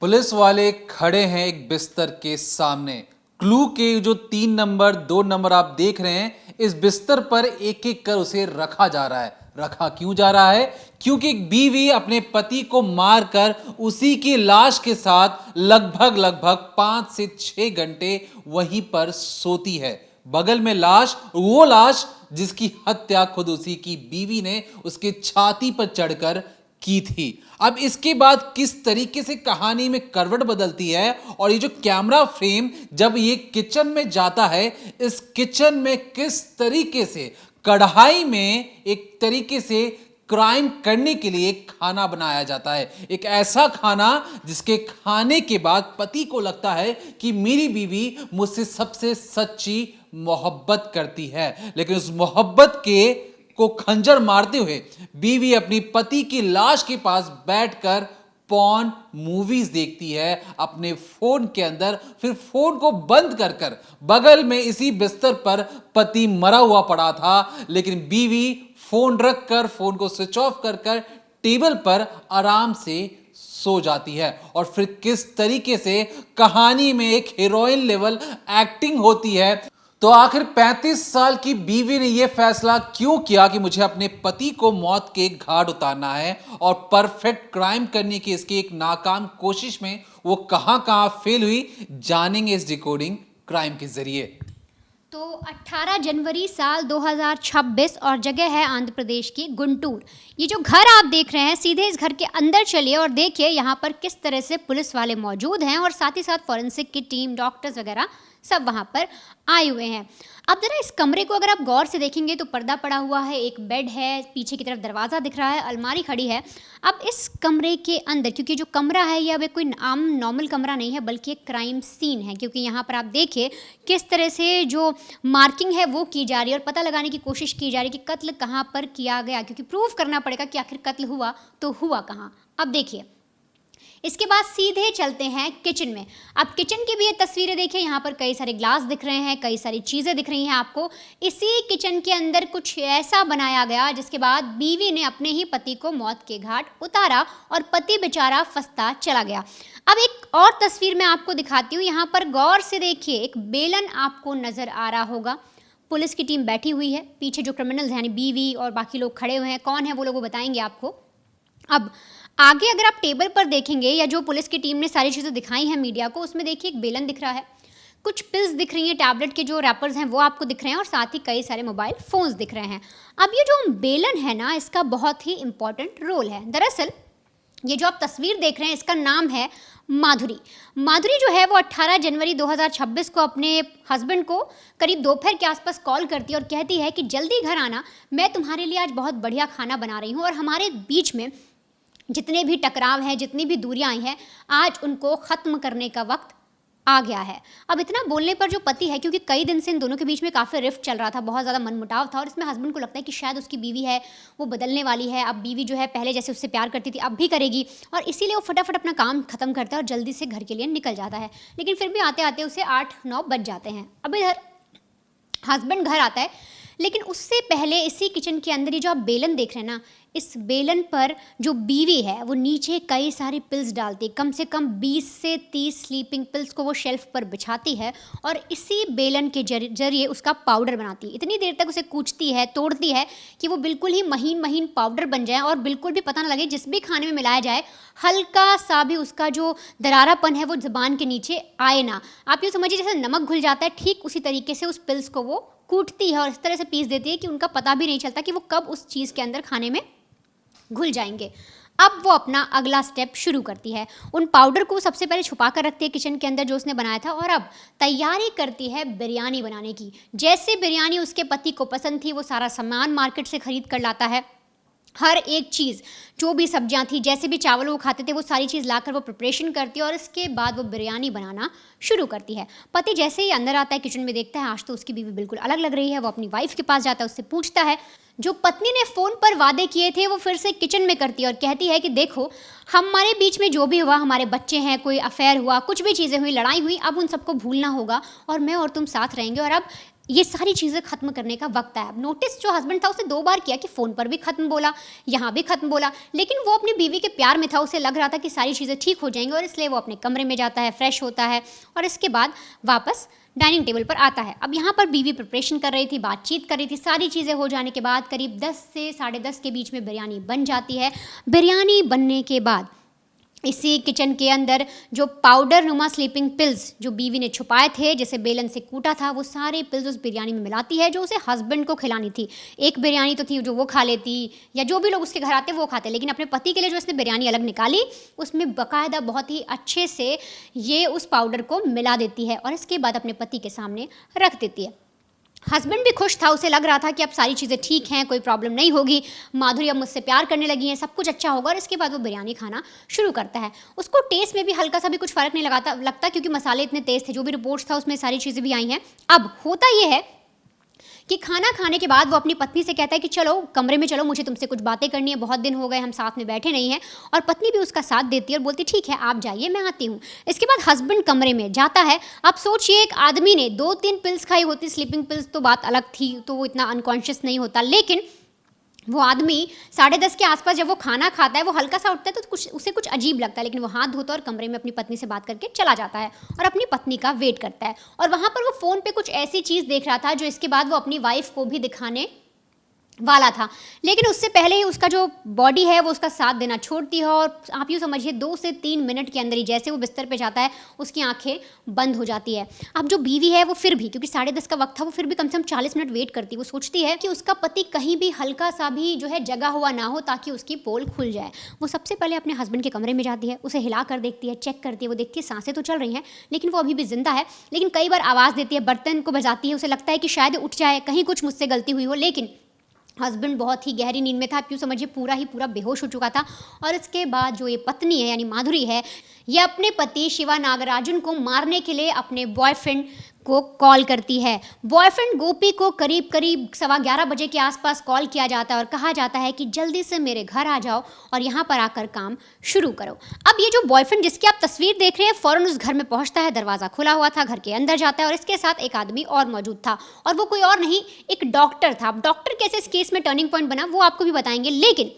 Police वाले खड़े हैं एक बिस्तर के सामने। क्लू के जो 3 नंबर 2 नंबर आप देख रहे हैं, इस बिस्तर पर एक एक कर उसे रखा जा रहा है। रखा क्यों जा रहा है? क्योंकि एक बीवी अपने पति को मारकर उसी की लाश के साथ लगभग 5 से 6 घंटे वहीं पर सोती है। बगल में लाश, वो लाश जिसकी हत्या खुद उसी की बीवी ने उसके छाती पर चढ़कर की थी। अब इसके बाद किस तरीके से कहानी में करवट बदलती है और ये जो कैमरा फ्रेम जब ये किचन में जाता है, इस किचन में किस तरीके से कढ़ाई में एक तरीके से क्राइम करने के लिए खाना बनाया जाता है। एक ऐसा खाना जिसके खाने के बाद पति को लगता है कि मेरी बीवी मुझसे सबसे सच्ची मोहब्बत करती है, लेकिन उस मोहब्बत के को खंजर मारते हुए बीवी अपनी पति की लाश के पास बैठकर पॉर्न मूवीज देखती है अपने फोन के अंदर। फिर फोन को बंद कर कर बगल में इसी बिस्तर पर पति मरा हुआ पड़ा था, लेकिन बीवी फोन रखकर, फोन को स्विच ऑफ कर कर टेबल पर आराम से सो जाती है। और फिर किस तरीके से कहानी में एक हीरोइन लेवल एक्टिंग होती है। तो आखिर 35 साल की बीवी ने यह फैसला क्यों किया कि मुझे अपने पति को मौत के घाट उतारना है, और परफेक्ट क्राइम करने की इसकी एक नाकाम कोशिश में वो कहां कहां फेल हुई, जानेंगे इस डिकोडिंग क्राइम के जरिए। तो 18 जनवरी साल 2026 और जगह है आंध्र प्रदेश की गुंटूर। ये जो घर आप देख रहे हैं, सीधे इस घर के अंदर चलिए और देखिए यहाँ पर किस तरह से पुलिस वाले मौजूद हैं और साथ ही साथ फॉरेंसिक की टीम, डॉक्टर्स वगैरह सब वहाँ पर आए हुए हैं। अब जरा इस कमरे को अगर आप गौर से देखेंगे तो पर्दा पड़ा हुआ है, एक बेड है, पीछे की तरफ दरवाज़ा दिख रहा है, अलमारी खड़ी है। अब इस कमरे के अंदर, क्योंकि जो कमरा है ये अब एक कोई आम नॉर्मल कमरा नहीं है बल्कि एक क्राइम सीन है, क्योंकि यहाँ पर आप देखिए किस तरह से जो मार्किंग है वो की जा रही है और पता लगाने की कोशिश की जा रही है कि कत्ल कहाँ पर किया गया, क्योंकि प्रूव करना पड़ेगा कि आखिर कत्ल हुआ तो हुआ कहाँ। अब देखिए, इसके बाद सीधे चलते हैं किचन में। अब किचन की भी ये तस्वीरें देखिए, यहाँ पर कई सारे ग्लास दिख रहे हैं, कई सारी चीज़ें दिख रही हैं आपको। इसी किचन के अंदर कुछ ऐसा बनाया गया जिसके बाद बीवी ने अपने ही पति को मौत के घाट उतारा और पति बेचारा फंसता चला गया। अब एक और तस्वीर मैं आपको दिखाती हूँ, यहाँ पर गौर से देखिए, एक बेलन आपको नज़र आ रहा होगा। पुलिस की टीम बैठी हुई है, पीछे जो क्रिमिनल्स यानी बीवी और बाकी लोग खड़े हुए हैं, कौन है वो लोग वो बताएंगे आपको। अब आगे अगर आप टेबल पर देखेंगे या जो पुलिस की टीम ने सारी चीज़ें दिखाई हैं मीडिया को, उसमें देखिए एक बेलन दिख रहा है, कुछ पिल्स दिख रही हैं, टैबलेट के जो रैपर्स हैं वो आपको दिख रहे हैं और साथ ही कई सारे मोबाइल फ़ोन्स दिख रहे हैं। अब ये जो बेलन है ना, इसका बहुत ही इंपॉर्टेंट रोल है। दरअसल ये जो आप तस्वीर देख रहे हैं इसका नाम है माधुरी। माधुरी जो है वो 18 जनवरी 2026 को अपने हस्बैंड को करीब दोपहर के आसपास कॉल करती है और कहती है कि जल्दी घर आना, मैं तुम्हारे लिए आज बहुत बढ़िया खाना बना रही हूँ और हमारे बीच में जितने भी टकराव हैं, जितनी भी दूरियां आई हैं, आज उनको ख़त्म करने का वक्त आ गया है। अब इतना बोलने पर जो पति है, क्योंकि कई दिन से इन दोनों के बीच में काफ़ी रिफ्ट चल रहा था, बहुत ज़्यादा मनमुटाव था और इसमें हस्बैंड को लगता है कि शायद उसकी बीवी है वो बदलने वाली है। अब बीवी जो है पहले जैसे उससे प्यार करती थी अब भी करेगी, और इसीलिए वो फटाफट अपना काम ख़त्म करता है और जल्दी से घर के लिए निकल जाता है। लेकिन फिर भी आते आते उसे 8-9 बज जाते हैं। अब इधर हस्बैंड घर आता है, लेकिन उससे पहले इसी किचन के अंदर ये जो आप बेलन देख रहे हैं ना, इस बेलन पर जो बीवी है वो नीचे कई सारी पिल्स डालती है, कम से कम 20 से 30 स्लीपिंग पिल्स को वो शेल्फ पर बिछाती है और इसी बेलन के जरिए उसका पाउडर बनाती है। इतनी देर तक उसे कूचती है, तोड़ती है कि वो बिल्कुल ही महीन महीन पाउडर बन जाए और बिल्कुल भी पता ना लगे, जिस भी खाने में मिलाया जाए हल्का सा भी उसका जो दरारापन है वो ज़ुबान के नीचे आए ना। आप यूँ समझिए जैसे नमक घुल जाता है, ठीक उसी तरीके से उस पिल्स को वो कूटती है और इस तरह से पीस देती है कि उनका पता भी नहीं चलता कि वो कब उस चीज़ के अंदर खाने में घुल जाएंगे। अब वो अपना अगला स्टेप शुरू करती है। उन पाउडर को सबसे पहले छुपा कर रखती है किचन के अंदर जो उसने बनाया था, और अब तैयारी करती है बिरयानी बनाने की। जैसे बिरयानी उसके पति को पसंद थी, वो सारा सामान मार्केट से खरीद कर लाता है। हर एक चीज़, जो भी सब्जियां थी, जैसे भी चावल वो खाते थे, वो सारी चीज़ लाकर वो प्रिपरेशन करती है और इसके बाद वो बिरयानी बनाना शुरू करती है। पति जैसे ही अंदर आता है किचन में, देखता है आज तो उसकी बीवी बिल्कुल अलग लग रही है। वो अपनी वाइफ के पास जाता है, उससे पूछता है, जो पत्नी ने फ़ोन पर वादे किए थे वो फिर से किचन में करती है और कहती है कि देखो, हमारे बीच में जो भी हुआ, हमारे बच्चे हैं, कोई अफेयर हुआ, कुछ भी चीज़ें हुई, लड़ाई हुई, अब उन सबको भूलना होगा और मैं और तुम साथ रहेंगे और अब ये सारी चीज़ें खत्म करने का वक्त है। अब नोटिस जो हस्बैंड था उसे 2 बार किया कि फ़ोन पर भी खत्म बोला, यहाँ भी खत्म बोला, लेकिन वो अपनी बीवी के प्यार में था, उसे लग रहा था कि सारी चीज़ें ठीक हो जाएंगी और इसलिए वो अपने कमरे में जाता है, फ्रेश होता है और इसके बाद वापस डाइनिंग टेबल पर आता है। अब यहाँ पर बीवी प्रिपरेशन कर रही थी, बातचीत कर रही थी, सारी चीज़ें हो जाने के बाद करीब 10 से 10:30 के बीच में बिरयानी बन जाती है। बिरयानी बनने के बाद इसी किचन के अंदर जो पाउडर नुमा स्लीपिंग पिल्स जो बीवी ने छुपाए थे, जैसे बेलन से कूटा था, वो सारे पिल्स उस बिरयानी में मिलाती है जो उसे हस्बैंड को खिलानी थी। एक बिरयानी तो थी जो वो खा लेती या जो भी लोग उसके घर आते वो खाते, लेकिन अपने पति के लिए जो इसने बिरयानी अलग निकाली उसमें बाकायदा बहुत ही अच्छे से ये उस पाउडर को मिला देती है और इसके बाद अपने पति के सामने रख देती है। हस्बैंड भी खुश था, उसे लग रहा था कि अब सारी चीज़ें ठीक हैं, कोई प्रॉब्लम नहीं होगी, माधुरी अब मुझसे प्यार करने लगी हैं, सब कुछ अच्छा होगा और इसके बाद वो बिरयानी खाना शुरू करता है। उसको टेस्ट में भी हल्का सा भी कुछ फ़र्क नहीं लगता क्योंकि मसाले इतने तेज़ थे, जो भी रिपोर्ट्स था उसमें सारी चीज़ें भी आई हैं। अब होता ये है कि खाना खाने के बाद वो अपनी पत्नी से कहता है कि चलो कमरे में चलो, मुझे तुमसे कुछ बातें करनी है, बहुत दिन हो गए हम साथ में बैठे नहीं हैं, और पत्नी भी उसका साथ देती है और बोलती ठीक है आप जाइए मैं आती हूँ। इसके बाद हस्बैंड कमरे में जाता है। अब सोचिए एक आदमी ने 2-3 पिल्स खाई होती, स्लीपिंग पिल्स तो बात अलग थी, तो वो इतना अनकॉन्शियस नहीं होता, लेकिन वो आदमी 10:30 के आसपास जब वो खाना खाता है वो हल्का सा उठता है तो उसे कुछ अजीब लगता है, लेकिन वो हाथ धोता है और कमरे में अपनी पत्नी से बात करके चला जाता है और अपनी पत्नी का वेट करता है। और वहाँ पर वो फ़ोन पे कुछ ऐसी चीज़ देख रहा था जो इसके बाद वो अपनी वाइफ को भी दिखाने वाला था, लेकिन उससे पहले ही उसका जो बॉडी है वो उसका साथ देना छोड़ती है और आप यूँ समझिए 2 से 3 मिनट के अंदर ही जैसे वो बिस्तर पे जाता है उसकी आंखें बंद हो जाती है। अब जो बीवी है वो फिर भी, क्योंकि 10:30 का वक्त था, वो फिर भी कम से कम 40 मिनट वेट करती है। वो सोचती है कि उसका पति कहीं भी हल्का सा भी जो है जगा हुआ ना हो ताकि उसकी पोल खुल जाए। वो सबसे पहले अपने हस्बैंड के कमरे में जाती है, उसे हिला कर देखती है, चेक करती है, वो देखती है सांसें तो चल रही हैं लेकिन वो अभी भी जिंदा है, लेकिन कई बार आवाज़ देती है, बर्तन को बजाती है, उसे लगता है कि शायद उठ जाए, कहीं कुछ मुझसे गलती हुई हो, लेकिन हस्बैंड बहुत ही गहरी नींद में था, क्यों समझिए पूरा बेहोश हो चुका था। और इसके बाद जो ये पत्नी है यानी माधुरी है, ये अपने पति शिवा नागराजन को मारने के लिए अपने बॉयफ्रेंड को कॉल करती है। बॉयफ्रेंड गोपी को करीब 11:15 बजे के आसपास कॉल किया जाता है और कहा जाता है कि जल्दी से मेरे घर आ जाओ और यहाँ पर आकर काम शुरू करो। अब ये जो बॉयफ्रेंड जिसकी आप तस्वीर देख रहे हैं फ़ौरन उस घर में पहुँचता है, दरवाज़ा खुला हुआ था, घर के अंदर जाता है और इसके साथ एक आदमी और मौजूद था और वो कोई और नहीं, एक डॉक्टर था। अब डॉक्टर कैसे इस केस में टर्निंग पॉइंट बना वो आपको भी बताएंगे, लेकिन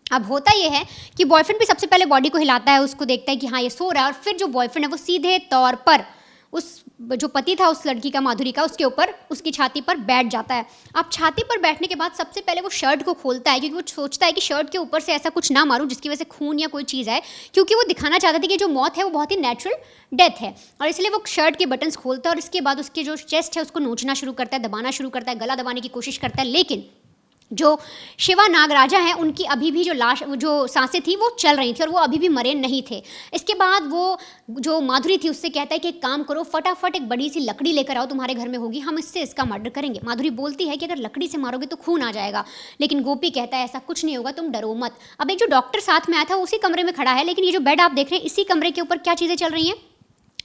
अब होता ये है कि बॉयफ्रेंड भी सबसे पहले बॉडी को हिलाता है, उसको देखता है कि हाँ ये सो रहा है, और फिर जो बॉयफ्रेंड है वो सीधे तौर पर उस जो पति था उस लड़की का, माधुरी का, उसके ऊपर उसकी छाती पर बैठ जाता है। अब छाती पर बैठने के बाद सबसे पहले वो शर्ट को खोलता है, क्योंकि वो सोचता है कि शर्ट के ऊपर से ऐसा कुछ ना मारूं जिसकी वजह से खून या कोई चीज़ आए, क्योंकि वो दिखाना चाहता था कि जो मौत है वो बहुत ही नेचुरल डेथ है, और इसलिए वो शर्ट के बटन्स खोलता है और इसके बाद उसके जो चेस्ट है उसको नोचना शुरू करता है, दबाना शुरू करता है, गला दबाने की कोशिश करता है, लेकिन जो शिवा नागराजा हैं उनकी अभी भी जो सांसें थी वो चल रही थी और वो अभी भी मरे नहीं थे। इसके बाद वो जो माधुरी थी उससे कहता है कि एक काम करो, फटाफट एक बड़ी सी लकड़ी लेकर आओ, तुम्हारे घर में होगी, हम इससे इसका मर्डर करेंगे। माधुरी बोलती है कि अगर लकड़ी से मारोगे तो खून आ जाएगा, लेकिन गोपी कहता है ऐसा कुछ नहीं होगा, तुम डरो मत। अब एक जो डॉक्टर साथ में आया था उसी कमरे में खड़ा है, लेकिन ये जो बेड आप देख रहे हैं इसी कमरे के ऊपर क्या चीज़ें चल रही हैं,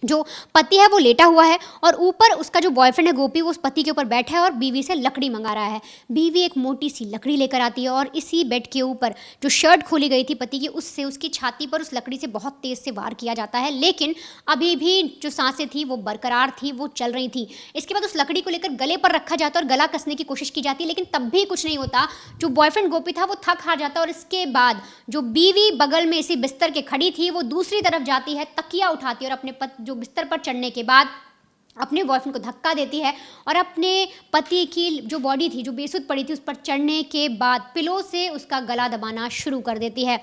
जो पति है वो लेटा हुआ है और ऊपर उसका जो बॉयफ्रेंड है गोपी वो उस पति के ऊपर बैठा है और बीवी से लकड़ी मंगा रहा है। बीवी एक मोटी सी लकड़ी लेकर आती है और इसी बेड के ऊपर जो शर्ट खोली गई थी पति की उससे उसकी छाती पर उस लकड़ी से बहुत तेज़ से वार किया जाता है, लेकिन अभी भी जो सांसें थी वो बरकरार थी, वो चल रही थी। इसके बाद उस लकड़ी को लेकर गले पर रखा जाता है और गला कसने की कोशिश की जाती है, लेकिन तब भी कुछ नहीं होता। जो बॉयफ्रेंड गोपी था वो थक हार जाता है और इसके बाद जो बीवी बगल में इसी बिस्तर के खड़ी थी वो दूसरी तरफ जाती है, तकिया उठाती है और अपने जो बिस्तर पर चढ़ने के बाद अपने बॉयफ्रेंड को धक्का देती है और अपने पति की जो बॉडी थी जो बेसुध पड़ी थी उस पर चढ़ने के बाद पिलो से उसका गला दबाना शुरू कर देती है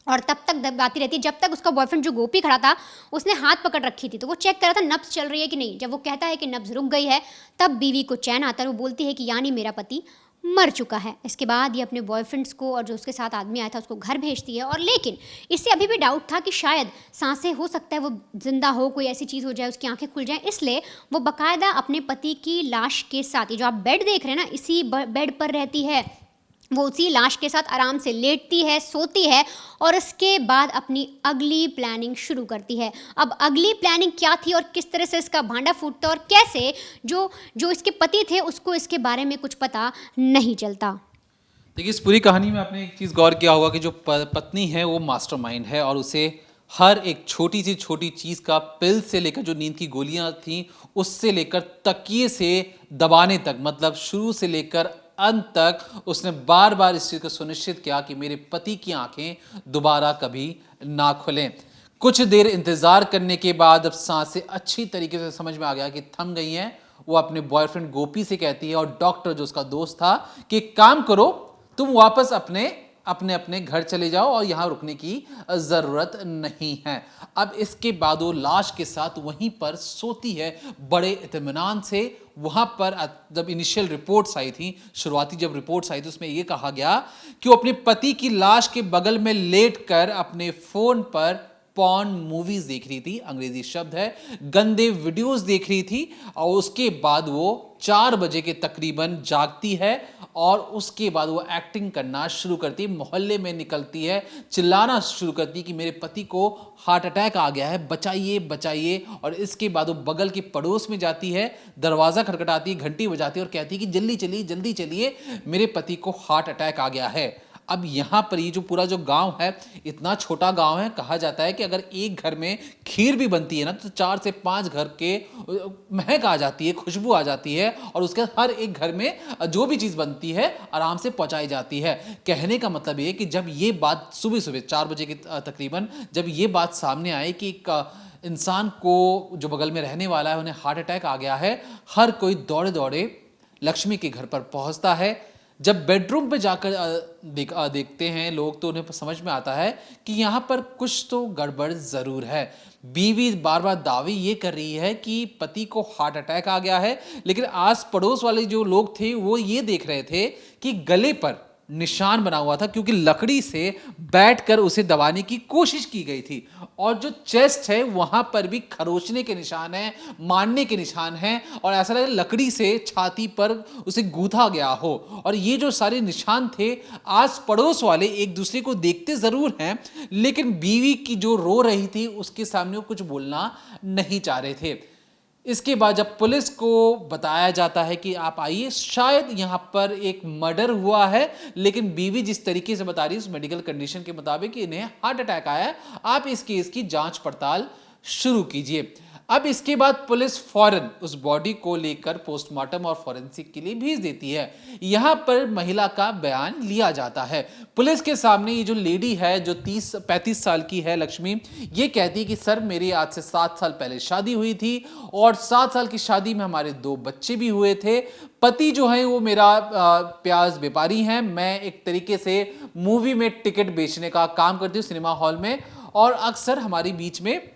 और तब तक दबाती रहती है जब तक उसका बॉयफ्रेंड जो गोपी खड़ा था उसने हाथ पकड़ रखी थी, तो वो चेक कर रहा था नब्ज चल रही है कि नहीं। जब वो कहता है कि नब्ज रुक गई है तब बीवी को चैन आता है, वो बोलती है कि यानी मेरा पति मर चुका है। इसके बाद ये अपने बॉयफ्रेंड्स को और जो उसके साथ आदमी आया था उसको घर भेजती है, और लेकिन इससे अभी भी डाउट था कि शायद सांसें हो सकता है वो जिंदा हो, कोई ऐसी चीज़ हो जाए उसकी आंखें खुल जाएं, इसलिए वो बाकायदा अपने पति की लाश के साथ, ये जो आप बेड देख रहे हैं ना इसी बेड पर रहती है, वो उसी लाश के साथ आराम से लेटती है, सोती है और इसके बाद अपनी अगली प्लानिंग शुरू करती है। अब अगली प्लानिंग क्या थी और किस तरह से इसका भांडा फूटता और कैसे जो इसके पति थे उसको इसके बारे में कुछ पता नहीं चलता। देखिए इस पूरी कहानी में आपने एक चीज़ गौर किया होगा कि जो पत्नी है वो मास्टरमाइंड है और उसे हर एक छोटी सी छोटी चीज का, पिल से लेकर जो नींद की गोलियां थी उससे लेकर तकिए से दबाने तक, मतलब शुरू से लेकर अंत तक उसने बार बार इस चीज को सुनिश्चित किया कि मेरे पति की आंखें दोबारा कभी ना खुलें। कुछ देर इंतजार करने के बाद अब सांसें अच्छी तरीके से समझ में आ गया कि थम गई हैं। वो अपने बॉयफ्रेंड गोपी से कहती है और डॉक्टर जो उसका दोस्त था कि एक काम करो, तुम वापस अपने अपने अपने घर चले जाओ और यहां रुकने की जरूरत नहीं है। अब इसके बाद वो लाश के साथ वहीं पर सोती है बड़े इत्मीनान से। वहां पर जब इनिशियल रिपोर्ट्स आई थी, शुरुआती जब रिपोर्ट्स आई थी, उसमें यह कहा गया कि वो अपने पति की लाश के बगल में लेटकर अपने फोन पर पॉर्न मूवीज देख रही थी, अंग्रेजी शब्द है, गंदे वीडियोस देख रही थी। और उसके बाद वो 4 बजे के तकरीबन जागती है और उसके बाद वो एक्टिंग करना शुरू करती है, मोहल्ले में निकलती है, चिल्लाना शुरू करती है कि मेरे पति को हार्ट अटैक आ गया है, बचाइए बचाइए। और इसके बाद वो बगल के पड़ोस में जाती है, दरवाजा खटखटाती है, घंटी बजाती है और कहती है कि जल्दी चलिए मेरे पति को हार्ट अटैक आ गया है। अब यहाँ पर ये जो पूरा जो गांव है, इतना छोटा गांव है, कहा जाता है कि अगर एक घर में खीर भी बनती है ना तो 4 से 5 घर के महक आ जाती है, खुशबू आ जाती है और उसके हर एक घर में जो भी चीज़ बनती है आराम से पहुंचाई जाती है। कहने का मतलब ये कि जब ये बात सुबह 4 बजे के तकरीबन जब ये बात सामने आई कि एक इंसान को जो बगल में रहने वाला है उन्हें हार्ट अटैक आ गया है, हर कोई दौड़े दौड़े लक्ष्मी के घर पर पहुंचता है। जब बेडरूम पे जाकर देखते हैं लोग तो उन्हें समझ में आता है कि यहाँ पर कुछ तो गड़बड़ ज़रूर है। बीवी बार बार दावे ये कर रही है कि पति को हार्ट अटैक आ गया है, लेकिन आस पड़ोस वाले जो लोग थे वो ये देख रहे थे कि गले पर निशान बना हुआ था, क्योंकि लकड़ी से बैठकर उसे दबाने की कोशिश की गई थी। और जो चेस्ट है वहां पर भी खरोचने के निशान हैं, मारने के निशान हैं और ऐसा लगे लकड़ी से छाती पर उसे गूंथा गया हो। और ये जो सारे निशान थे, आस पड़ोस वाले एक दूसरे को देखते जरूर हैं, लेकिन बीवी की जो रो रही थी उसके सामने वो कुछ बोलना नहीं चाह रहे थे। इसके बाद जब पुलिस को बताया जाता है कि आप आइए, शायद यहाँ पर एक मर्डर हुआ है, लेकिन बीवी जिस तरीके से बता रही है उस मेडिकल कंडीशन के मुताबिक इन्हें हार्ट अटैक आया है, आप इस केस की जांच पड़ताल शुरू कीजिए। अब इसके बाद पुलिस फौरन उस बॉडी को लेकर पोस्टमार्टम और फॉरेंसिक के लिए भेज देती है। यहां पर महिला का बयान लिया जाता है। पुलिस के सामने ये जो लेडी है जो 35 साल की है, लक्ष्मी, ये कहती है कि सर मेरी आज से 7 साल पहले शादी हुई थी और 7 साल की शादी में हमारे 2 बच्चे भी हुए थे। पति जो है वो मेरा प्याज व्यापारी हैं, मैं एक तरीके से मूवी में टिकट बेचने का काम करती हूँ सिनेमा हॉल में, और अक्सर हमारी बीच में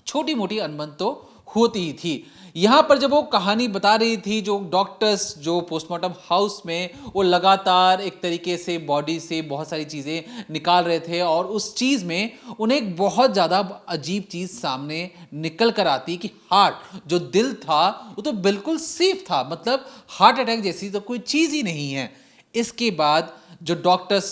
छोटी मोटी अनबन तो होती ही थी। यहाँ पर जब वो कहानी बता रही थी, जो डॉक्टर्स जो पोस्टमार्टम हाउस में वो लगातार एक तरीके से बॉडी से बहुत सारी चीज़ें निकाल रहे थे और उस चीज़ में उन्हें एक बहुत ज़्यादा अजीब चीज़ सामने निकल कर आती कि हार्ट जो दिल था वो तो बिल्कुल सेफ था, मतलब हार्ट अटैक जैसी तो कोई चीज़ ही नहीं है। इसके बाद जो डॉक्टर्स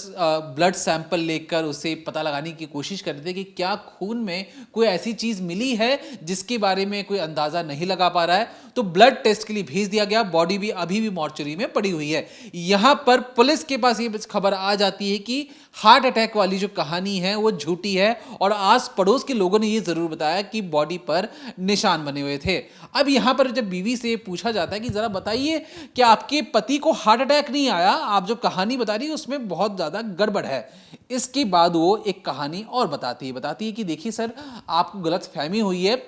ब्लड सैंपल लेकर उसे पता लगाने की कोशिश करते थे कि क्या खून में कोई ऐसी चीज़ मिली है जिसके बारे में कोई अंदाज़ा नहीं लगा पा रहा है, तो ब्लड टेस्ट के लिए भेज दिया गया। बॉडी भी अभी भी मॉर्चरी में पड़ी हुई है। यहाँ पर पुलिस के पास ये खबर आ जाती है कि हार्ट अटैक वाली जो कहानी है वो झूठी है और आस पड़ोस के लोगों ने ये ज़रूर बताया कि बॉडी पर निशान बने हुए थे। अब यहाँ पर जब बीवी से पूछा जाता है कि ज़रा बताइए कि आपके पति को हार्ट अटैक नहीं आया, आप जो कहानी बता रही है उसमें बहुत ज़्यादा गड़बड़ है। इसके बाद वो एक कहानी और बताती है कि देखिए सर, आपको गलत फहमी हुई है,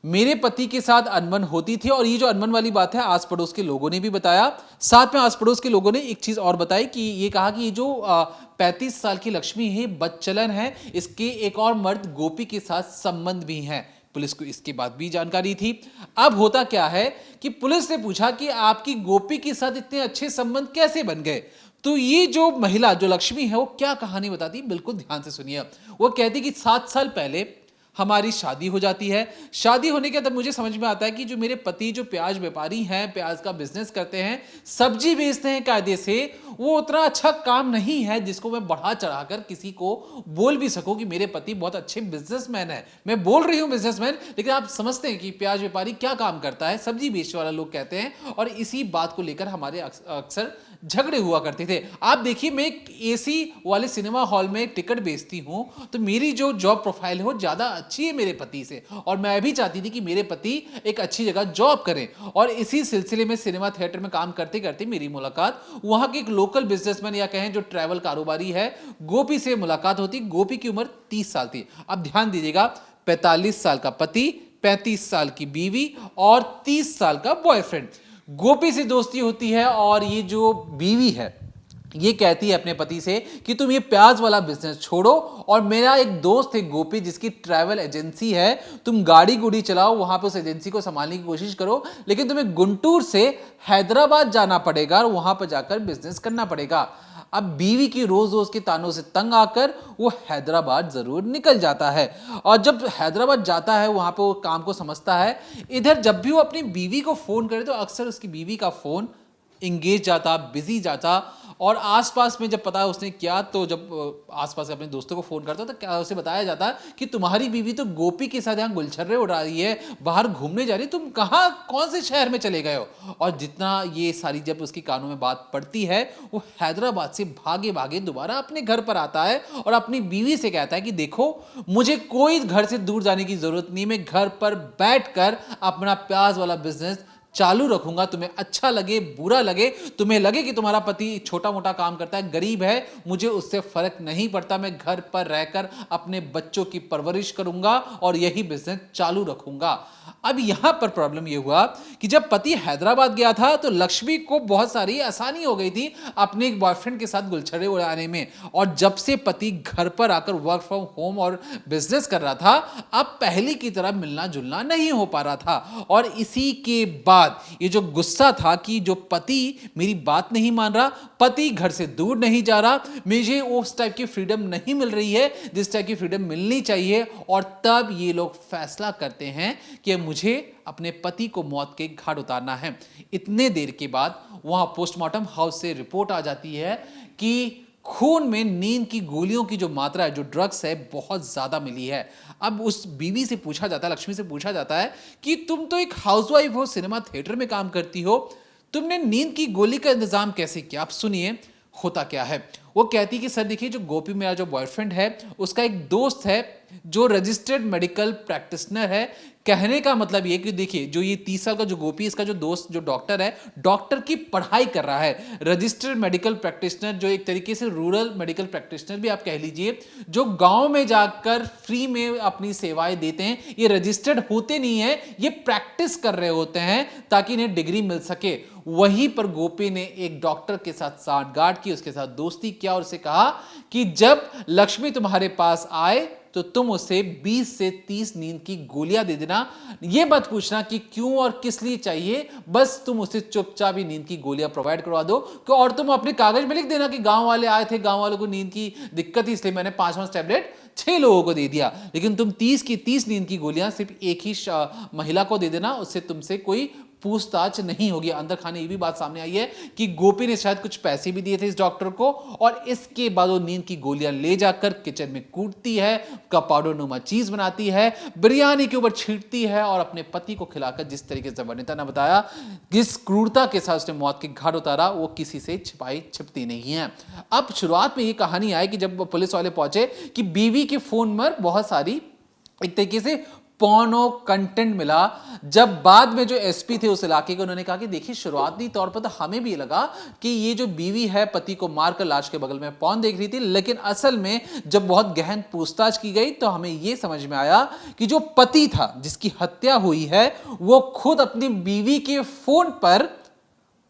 मेरे पति के साथ अनबन होती थी। और ये जो अनबन वाली बात है आस पड़ोस के लोगों ने भी बताया। साथ में आस पड़ोस के लोगों ने एक चीज़ और बताई कि ये कहा कि ये जो 35 साल की लक्ष्मी है बदचलन है, इसके एक और मर्द गोपी के साथ संबंध भी हैं। पुलिस को इसके बाद भी जानकारी थी। अब होता क्या है कि पुलिस ने पूछा कि आपकी गोपी के साथ इतने अच्छे संबंध कैसे बन गए। तो ये जो महिला जो लक्ष्मी है वो क्या कहानी बताती है, बिल्कुल ध्यान से सुनिए। वो कहती कि 7 साल पहले हमारी शादी हो जाती है। शादी होने के बाद मुझे समझ में आता है कि जो मेरे पति जो प्याज व्यापारी हैं, प्याज का बिजनेस करते हैं, सब्जी बेचते हैं कायदे से, वो उतना अच्छा काम नहीं है जिसको मैं बढ़ा चढ़ाकर किसी को बोल भी सकूं कि मेरे पति बहुत अच्छे बिजनेसमैन है। मैं बोल रही हूं बिजनेसमैन, लेकिन आप समझते हैं कि प्याज व्यापारी क्या काम करता है, सब्जी बेचने वाला लोग कहते हैं। और इसी बात को लेकर हमारे अक्सर झगड़े हुआ करते थे। आप देखिए, मैं एक एसी वाले सिनेमा हॉल में टिकट बेचती हूं, तो मेरी जो जॉब प्रोफाइल है वो ज्यादा अच्छी है मेरे पति से, और मैं भी चाहती थी कि मेरे पति एक अच्छी जगह जॉब करें। और इसी सिलसिले में सिनेमा थिएटर में काम करते करते मेरी मुलाकात वहां के एक लोकल बिजनेसमैन या कहें जो ट्रैवल कारोबारी है, गोपी से मुलाकात होती। गोपी की उम्र 30 साल थी। अब ध्यान दीजिएगा, 45 साल का पति, 35 साल की बीवी और 30 साल का बॉयफ्रेंड। गोपी से दोस्ती होती है और ये जो बीवी है ये कहती है अपने पति से कि तुम ये प्याज वाला बिजनेस छोड़ो, और मेरा एक दोस्त है गोपी जिसकी ट्रैवल एजेंसी है, तुम गाड़ी गुड़ी चलाओ, वहां पे उस एजेंसी को संभालने की कोशिश करो, लेकिन तुम्हें गुंटूर से हैदराबाद जाना पड़ेगा और वहां पर जाकर बिजनेस करना पड़ेगा। अब बीवी की रोज रोज के तानों से तंग आकर वो हैदराबाद जरूर निकल जाता है, और जब हैदराबाद जाता है वहां पे वो काम को समझता है। इधर जब भी वो अपनी बीवी को फोन करे तो अक्सर उसकी बीवी का फोन इंगेज जाता, बिजी जाता, और आसपास में जब पता है उसने क्या, तो जब आसपास अपने दोस्तों को फोन करता तो क्या उसे बताया जाता कि तुम्हारी बीवी तो गोपी के साथ यहाँ गुलछर्रे उड़ा रही है, बाहर घूमने जा रही है, तुम कहाँ कौन से शहर में चले गए हो। और जितना ये सारी जब उसकी कानों में बात पड़ती है, वो हैदराबाद से भागे भागे दोबारा अपने घर पर आता है और अपनी बीवी से कहता है कि देखो, मुझे कोई घर से दूर जाने की जरूरत नहीं, मैं घर पर बैठकर अपना प्याज वाला बिजनेस चालू रखूंगा। तुम्हें अच्छा लगे बुरा लगे, तुम्हें लगे कि तुम्हारा पति छोटा मोटा काम करता है, गरीब है, मुझे उससे फर्क नहीं पड़ता, मैं घर पर रहकर अपने बच्चों की परवरिश करूंगा और यही बिजनेस चालू रखूंगा। अब यहां पर प्रॉब्लम यह हुआ कि जब पति हैदराबाद गया था तो लक्ष्मी को बहुत सारी आसानी हो गई थी अपने एक बॉयफ्रेंड के साथ गुलछड़े उड़ाने में, और जब से पति घर पर आकर वर्क फ्रॉम होम और बिजनेस कर रहा था, अब पहले की तरह मिलना जुलना नहीं हो पा रहा था। और इसी के बाद ये जो गुस्सा था कि जो पति मेरी बात नहीं मान रहा, पति घर से दूर नहीं जा रहा, मुझे उस टाइप की फ्रीडम नहीं मिल रही है जिस टाइप की फ्रीडम मिलनी चाहिए, और तब ये लोग फैसला करते हैं कि मुझे अपने पति को मौत के घाट उतारना है। इतने देर के बाद वहां पोस्टमार्टम हाउस से रिपोर्ट आ जाती है कि खून में नींद की गोलियों की जो मात्रा है, जो ड्रग्स है, बहुत ज्यादा मिली है। अब उस बीवी से पूछा जाता है, लक्ष्मी से पूछा जाता है कि तुम तो एक हाउसवाइफ हो, सिनेमा थिएटर में काम करती हो, तुमने नींद की गोली का इंतजाम कैसे किया। आप सुनिए होता क्या है। वो कहती कि सर देखिए, जो गोपी मेरा जो बॉयफ्रेंड है, उसका एक दोस्त है जो रजिस्टर्ड मेडिकल प्रैक्टिशनर है। कहने का मतलब ये कि देखिए, जो ये 30 साल का जो गोपी, इसका जो दोस्त जो डॉक्टर है, डॉक्टर की पढ़ाई कर रहा है, रजिस्टर्ड मेडिकल प्रैक्टिशनर, जो एक तरीके से रूरल मेडिकल प्रैक्टिशनर भी आप कह लीजिए, जो गांव में जाकर फ्री में अपनी सेवाएं देते हैं। ये रजिस्टर्ड होते नहीं है, ये प्रैक्टिस कर रहे होते हैं ताकि इन्हें डिग्री मिल सके। वहीं पर गोपी ने एक डॉक्टर के साथ सांठगांठ की, उसके साथ दोस्ती किया और उसे कहा कि जब लक्ष्मी तुम्हारे पास आए तो तुम उसे 20 से 30 नींद की गोलियां दे देना, ये मत पूछना कि क्यों और किस लिए चाहिए, बस तुम उसे चुपचाप ही नींद की गोलियां प्रोवाइड करवा दो। और तुम अपने कागज में लिख देना कि गांव वाले आए थे, गांव वालों को नींद की दिक्कत थी, इसलिए मैंने 5 टैबलेट 6 लोगों को दे दिया, लेकिन तुम 30 की 30 नींद की गोलियां सिर्फ एक ही महिला को दे देना, उससे तुमसे कोई पूछताछ नहीं होगी। अंदर खाने ये भी बात सामने आई है कि गोपी ने शायद कुछ पैसे भी दिए थे इस डॉक्टर को, और इसके बाद वो नींद की गोलियां ले जाकर किचन में कूटती है, का पाउडर नुमा चीज बनाती है, बिरयानी के ऊपर छींटती है, और अपने पति को खिलाकर जिस तरीके से वर्णिता ने बताया, जिस क्रूरता के साथ उसने मौत के घाट उतारा, वो किसी से छिपती नहीं है। अब शुरुआत में ये कहानी आई कि जब पुलिस वाले पहुंचे कि बीवी के फोन पर बहुत सारी एक तरीके से पॉर्नो कंटेंट मिला। जब बाद में जो एसपी थे उस इलाके के, उन्होंने कहा कि देखिए, शुरुआती तौर पर तो हमें भी लगा कि ये जो बीवी है पति को मारकर लाश के बगल में पॉर्न देख रही थी, लेकिन असल में जब बहुत गहन पूछताछ की गई तो हमें यह समझ में आया कि जो पति था जिसकी हत्या हुई है, वो खुद अपनी बीवी के फोन पर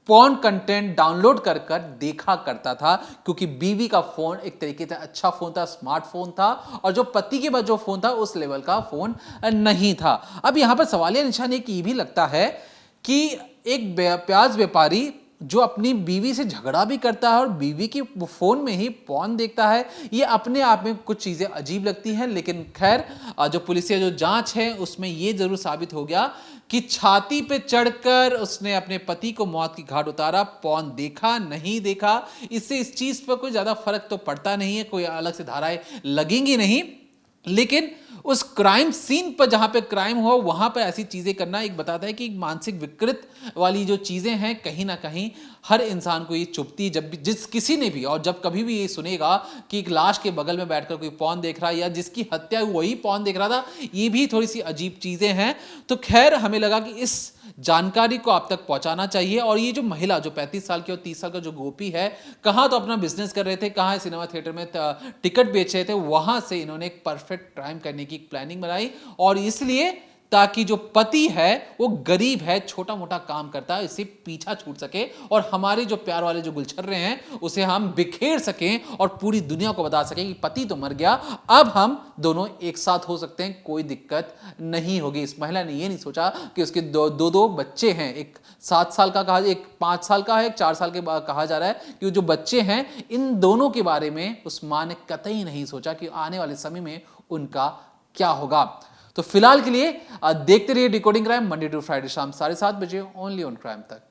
पॉर्न कंटेंट डाउनलोड कर कर देखा करता था, क्योंकि बीवी का फोन एक तरीके से अच्छा फोन था, स्मार्टफोन था, और जो पति के पास जो फोन था उस लेवल का फोन नहीं था। अब यहां पर सवालिया निशान एक ये भी लगता है कि एक प्याज व्यापारी जो अपनी बीवी से झगड़ा भी करता है और बीवी की फोन में ही पॉर्न देखता है, ये अपने आप में कुछ चीजें अजीब लगती हैं। लेकिन खैर जो पुलिसिया जो जांच है उसमें ये जरूर साबित हो गया कि छाती पे चढ़कर उसने अपने पति को मौत की घाट उतारा। पॉर्न देखा नहीं देखा, इससे इस चीज पर कोई ज्यादा फर्क तो पड़ता नहीं है, कोई अलग से धाराएं लगेंगी नहीं। लेकिन उस क्राइम सीन पर जहां पे क्राइम हुआ वहां पर ऐसी चीजें करना एक बताता है कि मानसिक विकृत वाली जो चीजें हैं कहीं ना कहीं हर इंसान को ये चुभती। जब भी जिस किसी ने भी और जब कभी भी ये सुनेगा कि एक लाश के बगल में बैठकर कोई पॉर्न देख रहा है या जिसकी हत्या वही पॉर्न देख रहा था, ये भी थोड़ी सी अजीब चीजें हैं। तो खैर हमें लगा कि इस जानकारी को आप तक पहुंचाना चाहिए। और ये जो महिला जो 35 साल की और 30 साल का जो गोपी है, कहाँ तो अपना बिजनेस कर रहे थे, कहाँ सिनेमा थिएटर में टिकट बेच रहे थे, वहां से इन्होंने एक परफेक्ट क्राइम करने की प्लानिंग बनाई। और इसलिए ताकि जो पति है वो गरीब है, छोटा मोटा काम करता है, इसे पीछा छूट सके और हमारे जो प्यार वाले जो गुलछर्रे हैं उसे हम बिखेर सकें और पूरी दुनिया को बता सकें कि पति तो मर गया, अब हम दोनों एक साथ हो सकते हैं, कोई दिक्कत नहीं होगी। इस महिला ने ये नहीं सोचा कि उसके दो बच्चे हैं, एक 7 साल का कहा, एक 5 साल का है, एक 4 साल के कहा जा रहा है कि जो बच्चे हैं इन दोनों के बारे में उस मां ने कतई नहीं सोचा कि आने वाले समय में उनका क्या होगा। तो फिलहाल के लिए देखते रहिए decoding crime, Monday to Friday शाम 7:30 बजे ओनली ऑन क्राइम तक।